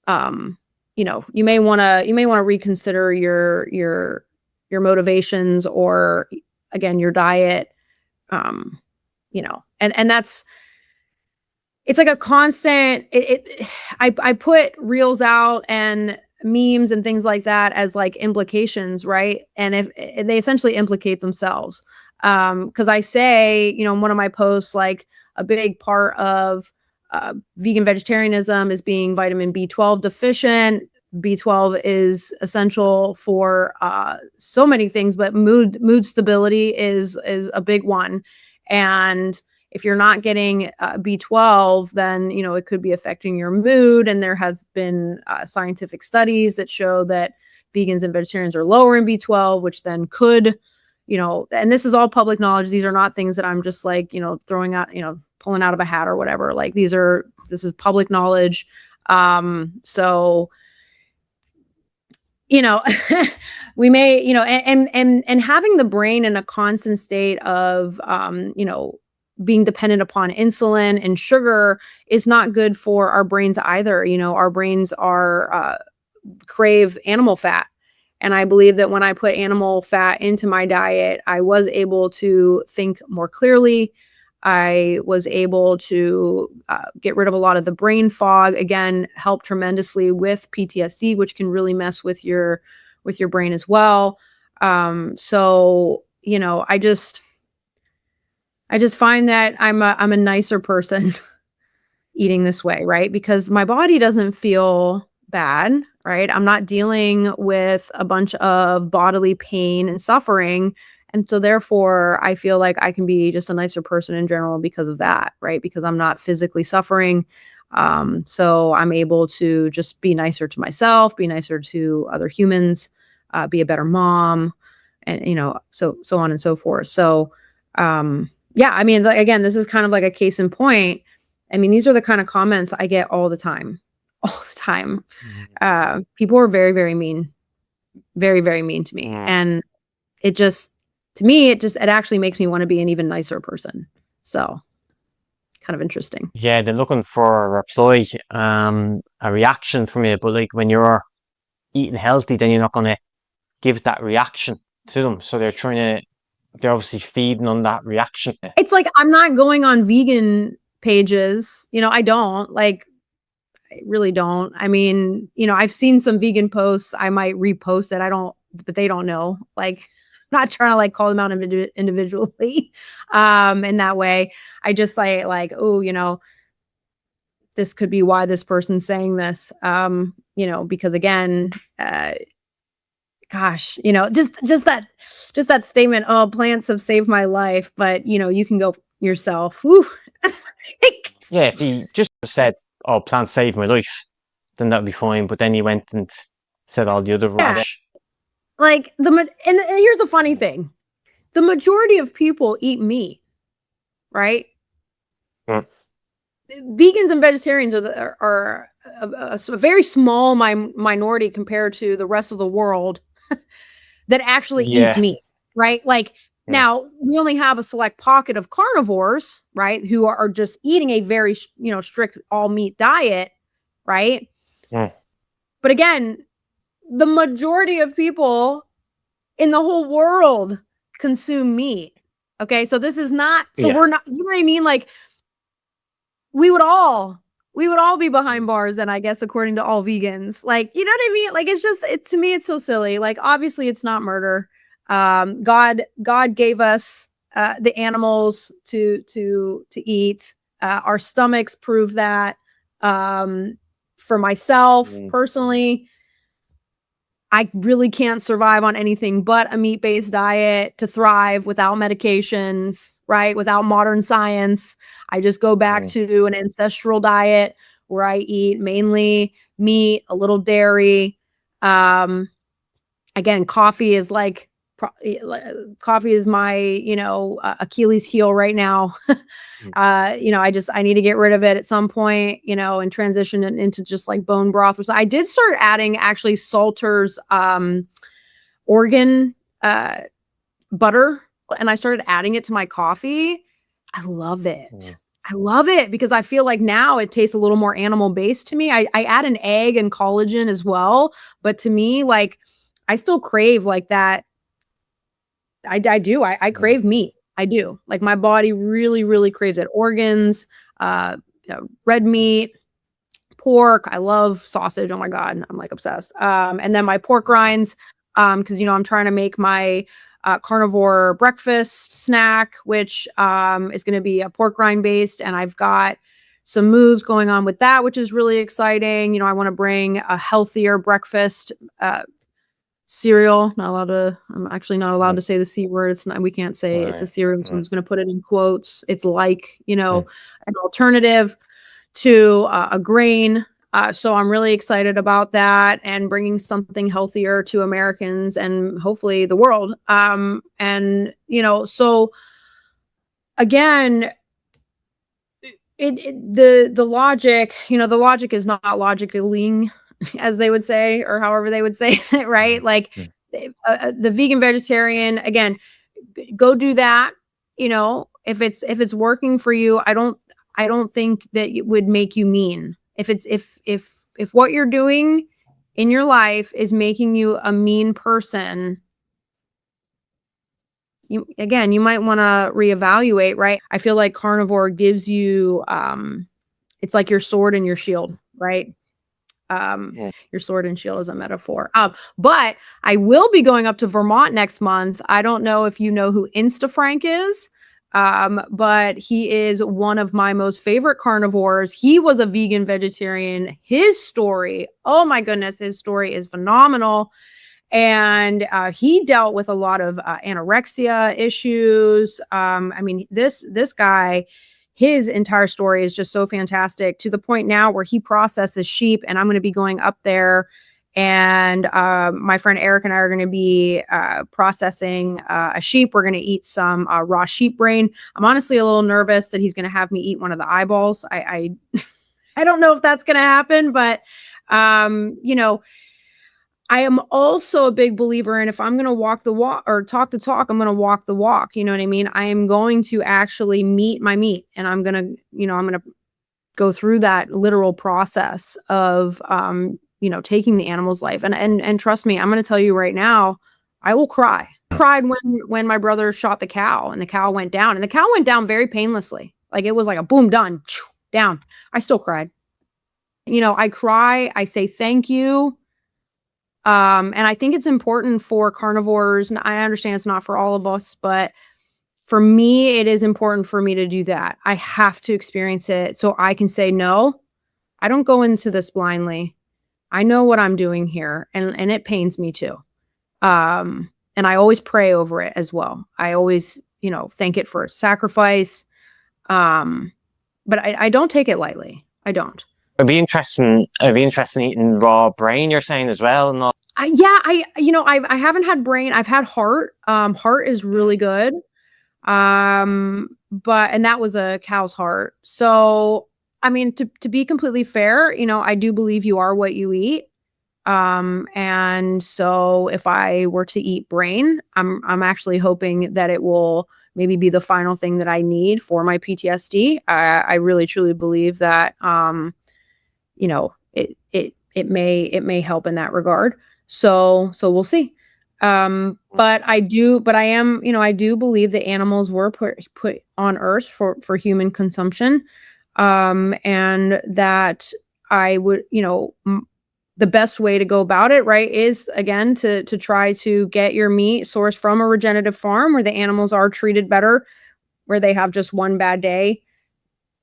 you may want to reconsider your motivations, or again, your diet, and that's, it's like a constant, I put reels out and memes and things like that as like implications, right? And if they essentially implicate themselves, because I say, in one of my posts, like, a big part of vegan vegetarianism is being vitamin B12 deficient. B12 is essential for so many things, but mood stability is a big one. And if you're not getting B12, then, you know, it could be affecting your mood. And there has been scientific studies that show that vegans and vegetarians are lower in B12, which then could, you know, and this is all public knowledge. These are not things that I'm just like, you know, throwing out, you know, pulling out of a hat or whatever. Like this is public knowledge. So, you know, we may, you know, and having the brain in a constant state of, you know, being dependent upon insulin and sugar is not good for our brains either. You know, our brains are, crave animal fat. And I believe that when I put animal fat into my diet, I was able to think more clearly. I was able to get rid of a lot of the brain fog. Again, help tremendously with PTSD, which can really mess with your brain as well. So, you know, I just find that I'm a nicer person eating this way, right? Because my body doesn't feel bad, right? I'm not dealing with a bunch of bodily pain and suffering. And so therefore, I feel like I can be just a nicer person in general because of that, right? Because I'm not physically suffering. So I'm able to just be nicer to myself, be nicer to other humans, be a better mom, and, you know, so on and so forth. So, yeah, I mean, like, again, this is kind of like a case in point. I mean, these are the kind of comments I get all the time. People are very, very mean, very, very mean to me. And it just, to me, it actually makes me want to be an even nicer person. So kind of interesting. Yeah, they're looking for a reply, a reaction from you. But like when you're eating healthy, then you're not going to give that reaction to them. So they're obviously feeding on that reaction. It's like, I'm not going on vegan pages. You know, I really don't. I mean, you know, I've seen some vegan posts. I might repost it. But they don't know. Like, I'm not trying to like call them out individually in that way. I just say like, oh, you know, this could be why this person's saying this. You know, because again, gosh, you know, just that statement, oh, plants have saved my life, but you know, you can go yourself. Whew. Yeah, if he just said, oh, plants saved my life, then that'd be fine. But then he went and said all the other rubbish. Like and here's the funny thing. The majority of people eat meat, right? Vegans and vegetarians are a very small minority compared to the rest of the world that actually eats meat, right? Like, now we only have a select pocket of carnivores, right, who are just eating a very, you know, strict all meat diet, right? But again, the majority of people in the whole world consume meat. Okay, so this is not, so we're not, you know what I mean? Like, we would all be behind bars then, I guess, according to all vegans. Like, you know what I mean? Like, it's just, to me, it's so silly. Like, obviously it's not murder. God gave us the animals to eat. Our stomachs prove that. For myself personally, I really can't survive on anything but a meat-based diet to thrive without medications, right? Without modern science. I just go back to an ancestral diet where I eat mainly meat, a little dairy. Again, coffee is like, coffee is my, you know, Achilles heel right now. You know, I need to get rid of it at some point, you know, and transition it into just like bone broth. So I did start adding actually Salter's organ butter, and I started adding it to my coffee. I love it. I love it because I feel like now it tastes a little more animal based to me. I add an egg and collagen as well, but to me, like, I still crave like that. I do. I crave meat. I do. Like, my body really, really craves it. Organs, red meat, pork. I love sausage. Oh my God. I'm like obsessed. And then my pork rinds, because, you know, I'm trying to make my carnivore breakfast snack, which is going to be a pork rind based. And I've got some moves going on with that, which is really exciting. You know, I want to bring a healthier breakfast cereal. I'm actually not allowed to say the C word. It's not, we can't say it's a cereal. So I'm just going to put it in quotes. It's like, you know, an alternative to a grain. So I'm really excited about that and bringing something healthier to Americans and hopefully the world. And, you know, so again, the logic, you know, the logic is not logically, as they would say, or however they would say it, right? Like the vegan vegetarian, again, go do that. You know, if it's working for you, I don't think that it would make you mean. If what you're doing in your life is making you a mean person, you might want to reevaluate, right? I feel like carnivore gives you it's like your sword and your shield, right? Your sword and shield is a metaphor. But I will be going up to Vermont next month. I don't know if you know who InstaFrank is, but he is one of my most favorite carnivores. He was a vegan vegetarian. His story, oh my goodness, his story is phenomenal. And he dealt with a lot of anorexia issues. I mean, this guy, his entire story is just so fantastic, to the point now where he processes sheep, and I'm going to be going up there, and my friend Eric and I are going to be processing a sheep. We're going to eat some raw sheep brain. I'm honestly a little nervous that he's going to have me eat one of the eyeballs. I don't know if that's going to happen, but you know, I am also a big believer in, if I'm going to walk the walk or talk the talk, I'm going to walk the walk. You know what I mean? I am going to actually meet my meat, and I'm going to, you know, I'm going to go through that literal process of, you know, taking the animal's life. And trust me, I'm going to tell you right now, I will cry. I cried when my brother shot the cow and the cow went down, and the cow went down very painlessly. Like it was like a boom, done, down. I still cried. You know, I cry. I say thank you. And I think it's important for carnivores, and I understand it's not for all of us, but for me, it is important for me to do that. I have to experience it so I can say, no, I don't go into this blindly. I know what I'm doing here, and it pains me too. And I always pray over it as well. I always, you know, thank it for its sacrifice. But I don't take it lightly. I don't. It'd be interesting. It'd be interesting eating raw brain, you're saying, as well, and all. You know, I haven't had brain. I've had heart. Heart is really good. But, and that was a cow's heart. So, I mean, to be completely fair, you know, I do believe you are what you eat. And so if I were to eat brain, I'm actually hoping that it will maybe be the final thing that I need for my PTSD. I really truly believe that, you know, it may help in that regard. So we'll see. But I do believe that animals were put on earth for human consumption. And that I would, you know, the best way to go about it, right, is again to try to get your meat sourced from a regenerative farm where the animals are treated better, where they have just one bad day.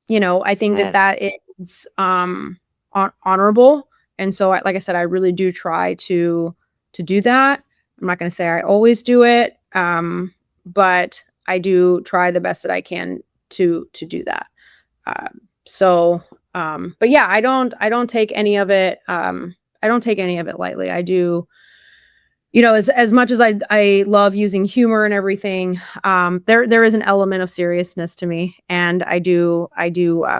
You know, I think that is honorable. And so, like I said, I really do try to do that. I'm not going to say I always do it, but I do try the best that I can to do that. But yeah, I don't take any of it. I don't take any of it lightly. I do, you know, as much as I love using humor and everything, there is an element of seriousness to me, and I do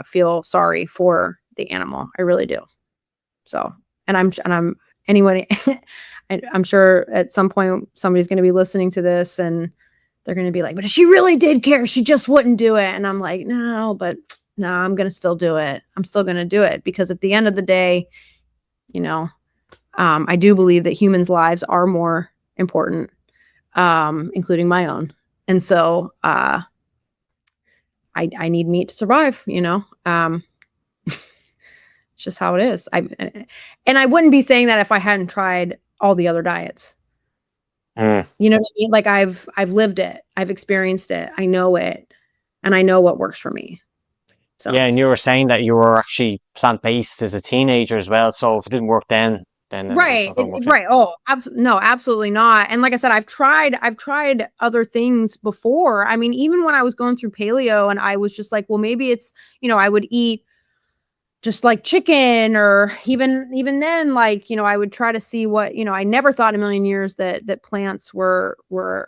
feel sorry for the animal. I really do. So, and I'm anybody, I'm sure at some point somebody's going to be listening to this and they're going to be like, but if she really did care, she just wouldn't do it. And I'm like, no, I'm going to still do it. I'm still going to do it because at the end of the day, you know, I do believe that humans' lives are more important, including my own. And so, I need meat to survive, you know, it's just how it is. And I wouldn't be saying that if I hadn't tried all the other diets. You know what I mean? Like I've lived it. I've experienced it. I know it. And I know what works for me. So Yeah, and you were saying that you were actually plant-based as a teenager as well. So if it didn't work then it's right, not going to work now. right. Oh, no, absolutely not. And like I said, I've tried other things before. I mean, even when I was going through paleo and I was just like, well, maybe it's, I would eat just like chicken, or even then, like, I would try to see what, I never thought in a million years that plants were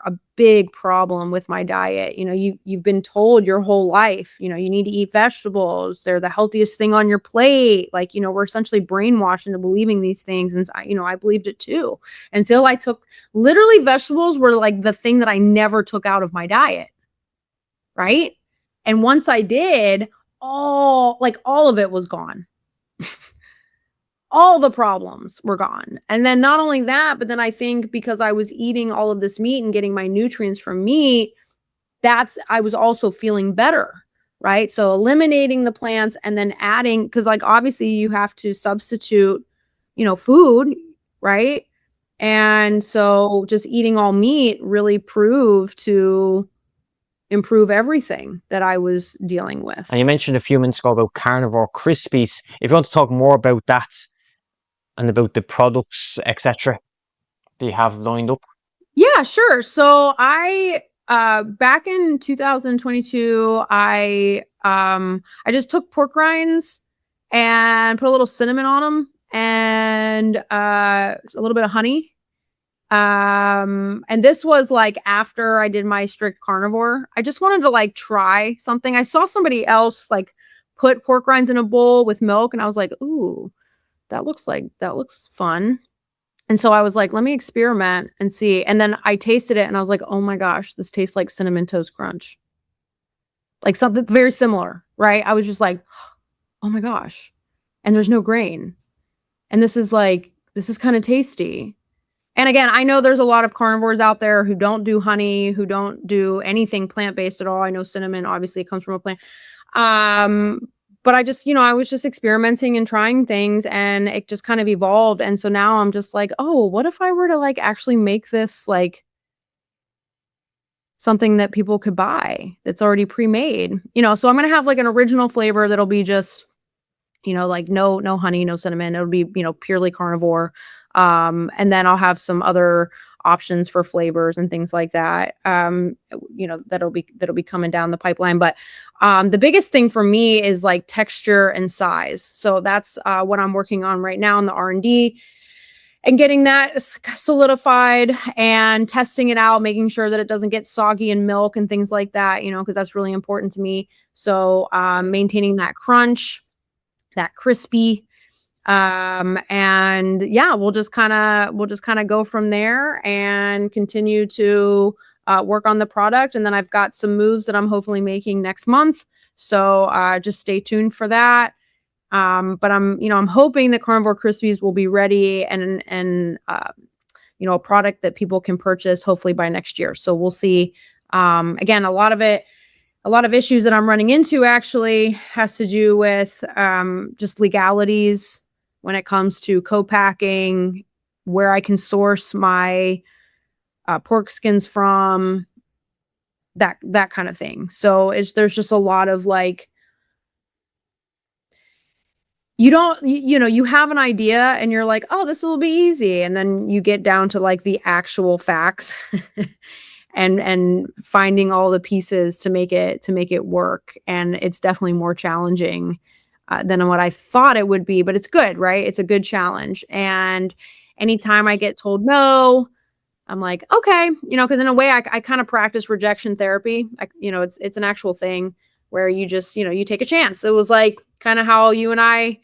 a big problem with my diet. You've been told your whole life, you need to eat vegetables. They're the healthiest thing on your plate. Like, we're essentially brainwashed into believing these things. And I believed it too, until I took, literally, vegetables were like the thing that I never took out of my diet. Right. And once I did, all of it was gone. All the problems were gone. And then not only that, but then I think because I was eating all of this meat and getting my nutrients from meat, I was also feeling better, right? So eliminating the plants and then adding, because like obviously you have to substitute, food, right? And so just eating all meat really proved to improve everything that I was dealing with. And you mentioned a few minutes ago about Carnivore Krispies. If you want to talk more about that and about the products, etc., that you have lined up. Yeah, sure. So I back in 2022, I just took pork rinds and put a little cinnamon on them and a little bit of honey. And this was like after I did my strict carnivore. I just wanted to like try something. I saw somebody else like put pork rinds in a bowl with milk, and I was like, ooh, that looks fun. And so I was like, let me experiment and see. And then I tasted it and I was like, oh my gosh, this tastes like Cinnamon Toast Crunch. Like something very similar, right? I was just like, oh my gosh. And there's no grain. And this is kind of tasty. And again, I know there's a lot of carnivores out there who don't do honey, who don't do anything plant-based at all. I know cinnamon obviously comes from a plant. But I just, I was just experimenting and trying things, and it just kind of evolved. And so now I'm just like, oh, what if I were to like actually make this like something that people could buy that's already pre-made, so I'm going to have like an original flavor that'll be just, like no honey, no cinnamon. It'll be, purely carnivore. And then I'll have some other options for flavors and things like that. That'll be coming down the pipeline. But the biggest thing for me is like texture and size. So that's what I'm working on right now in the R&D, and getting that solidified and testing it out, making sure that it doesn't get soggy in milk and things like that, because that's really important to me. So maintaining that crunch, that crispy, and yeah, we'll just kind of go from there and continue to work on the product. And then I've got some moves that I'm hopefully making next month. So just stay tuned for that. But I'm hoping that Carnivore Krispies will be ready and a product that people can purchase hopefully by next year. So we'll see. Again, a lot of issues that I'm running into actually has to do with just legalities when it comes to co-packing, where I can source my pork skins from, that kind of thing. So there's just a lot of like, you have an idea and you're like, oh, this will be easy. And then you get down to like the actual facts and finding all the pieces to make it work. And it's definitely more challenging than what I thought it would be, but it's good, right? It's a good challenge. And anytime I get told no, I'm like, okay, because in a way I kind of practice rejection therapy. It's an actual thing where you just, you take a chance. It was like kind of how you and I,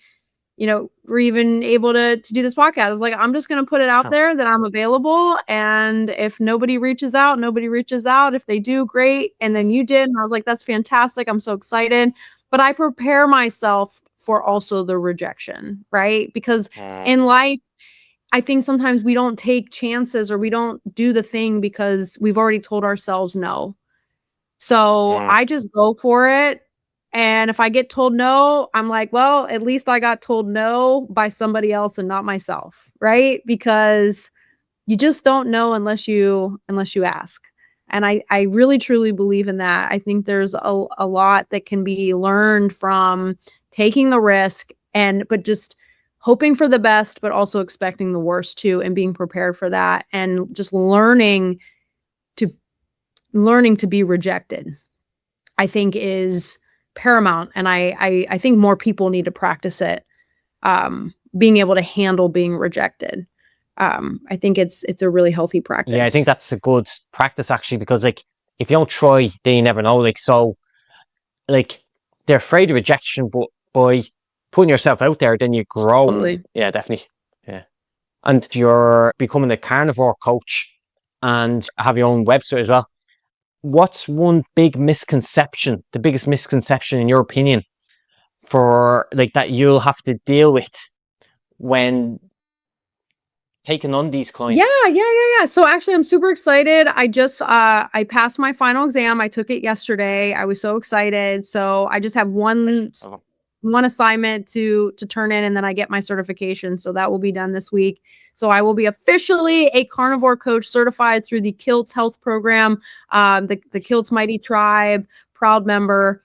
were even able to do this podcast. I was like, I'm just going to put it out there that I'm available. And if nobody reaches out, nobody reaches out. If they do, great. And then you did. And I was like, that's fantastic. I'm so excited. But I prepare myself for also the rejection, right? Because in life, I think sometimes we don't take chances, or we don't do the thing because we've already told ourselves no. So I just go for it. And if I get told no, I'm like, well, at least I got told no by somebody else and not myself, right? Because you just don't know unless you ask. And I really truly believe in that. I think there's a lot that can be learned from taking the risk but just hoping for the best, but also expecting the worst too, and being prepared for that, and just learning to be rejected, I think is paramount. And I think more people need to practice it. Being able to handle being rejected. I think it's a really healthy practice. Yeah, I think that's a good practice actually, because like if you don't try, then you never know. Like, so like they're afraid of rejection, but by putting yourself out there, then you grow. Totally. Yeah, definitely. Yeah. And you're becoming a carnivore coach and have your own website as well. What's one big misconception, the biggest misconception in your opinion, for like that you'll have to deal with when taking on these clients? Yeah. So actually I'm super excited. I passed my final exam. I took it yesterday. I was so excited. So I just have one assignment to turn in, and then I get my certification. So that will be done this week. So I will be officially a carnivore coach, certified through the Kilts Health Program, the Kilts Mighty Tribe, proud member.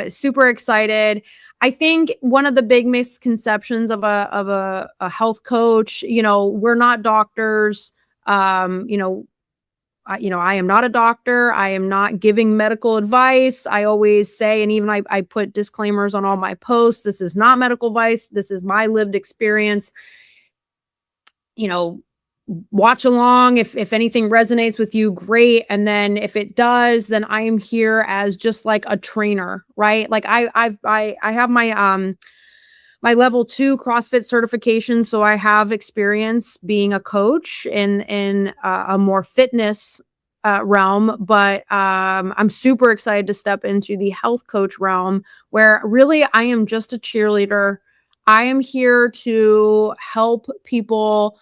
Super excited. I think one of the big misconceptions of a health coach, we're not doctors. I am not a doctor. I am not giving medical advice. I always say, and even I put disclaimers on all my posts, this is not medical advice. This is my lived experience. Watch along. If anything resonates with you, great. And then if it does, then I am here as just like a trainer, right? Like I have my my level 2 CrossFit certification. So I have experience being a coach in a more fitness realm, but I'm super excited to step into the health coach realm, where really I am just a cheerleader. I am here to help people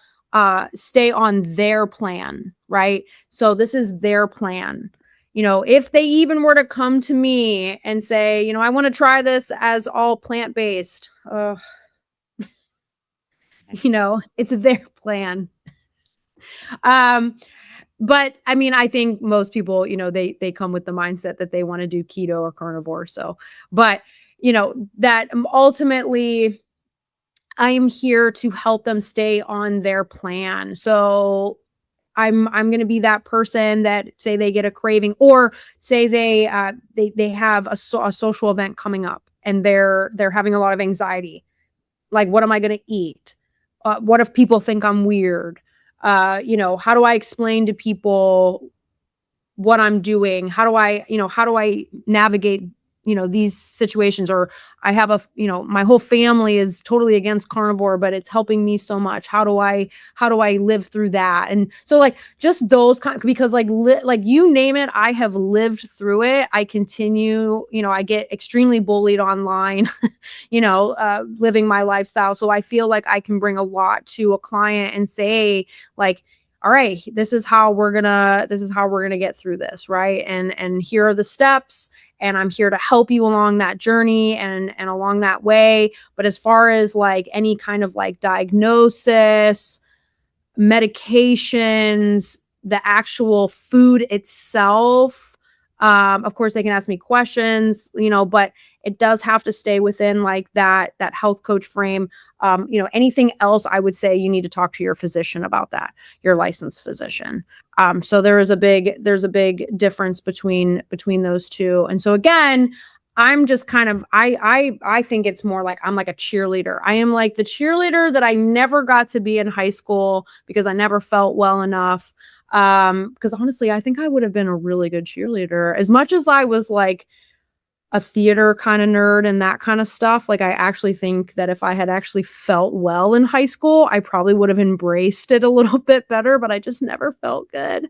stay on their plan, right? So this is their plan. If they even were to come to me and say, I want to try this as all plant-based, it's their plan. But I mean, I think most people, they come with the mindset that they want to do keto or carnivore. So, but that ultimately I am here to help them stay on their plan. So I'm going to be that person that, say they get a craving, or say they have a social event coming up and they're having a lot of anxiety. Like, what am I going to eat? What if people think I'm weird? How do I explain to people what I'm doing? How do I navigate, these situations? Or I have my whole family is totally against carnivore, but it's helping me so much. How do I live through that? And so like just those because like you name it, I have lived through it. I continue, I get extremely bullied online, living my lifestyle. So I feel like I can bring a lot to a client and say like, all right, this is how we're gonna get through this, right? And here are the steps, and I'm here to help you along that journey and along that way. But as far as like any kind of like diagnosis, medications, the actual food itself, of course they can ask me questions, but it does have to stay within like that health coach frame. Anything else, I would say you need to talk to your physician about that, your licensed physician. So there's a big difference between those two. And so again, I'm just kind of, I think it's more like I'm like a cheerleader. I am like the cheerleader that I never got to be in high school because I never felt well enough. Because honestly, I think I would have been a really good cheerleader. As much as I was like a theater kind of nerd and that kind of stuff, like I actually think that if I had actually felt well in high school, I probably would have embraced it a little bit better, but I just never felt good.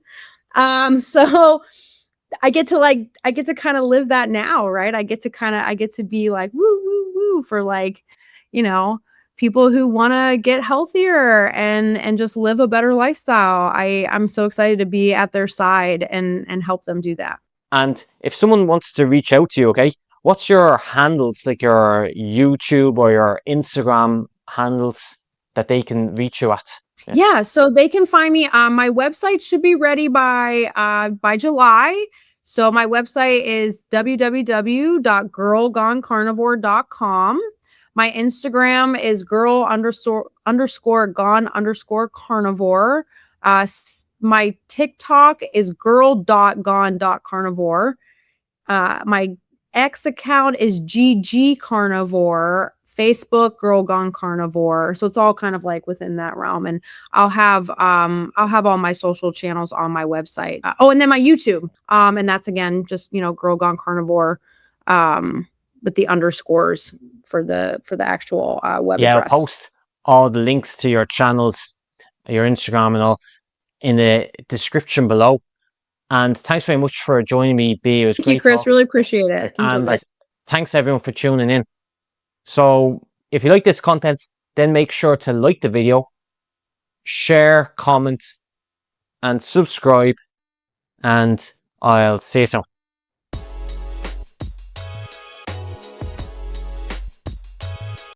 So I get to kind of live that now, right? I get to be like, woo, woo, woo, for like, people who want to get healthier and just live a better lifestyle. I'm so excited to be at their side and help them do that. And if someone wants to reach out to you, okay, what's your handles, like your YouTube or your Instagram handles that they can reach you at? Yeah, so they can find me. My website should be ready by July. So my website is www.girlgonecarnivore.com. My Instagram is girl_gone_carnivore. My TikTok is girl.gone.carnivore. My X account is GG Carnivore. Facebook, Girl Gone Carnivore. So it's all kind of like within that realm. And I'll have all my social channels on my website. And then my YouTube. And that's again just, Girl Gone Carnivore with the underscores for the actual web Yeah, I'll address. post all the links to your channels, your Instagram and all in the description below. And thanks very much for joining me, B. It was Thank great you, Chris. talking. Really appreciate it. And thanks everyone for tuning in. So if you like this content, then make sure to like the video, share, comment, and subscribe. And I'll see you soon.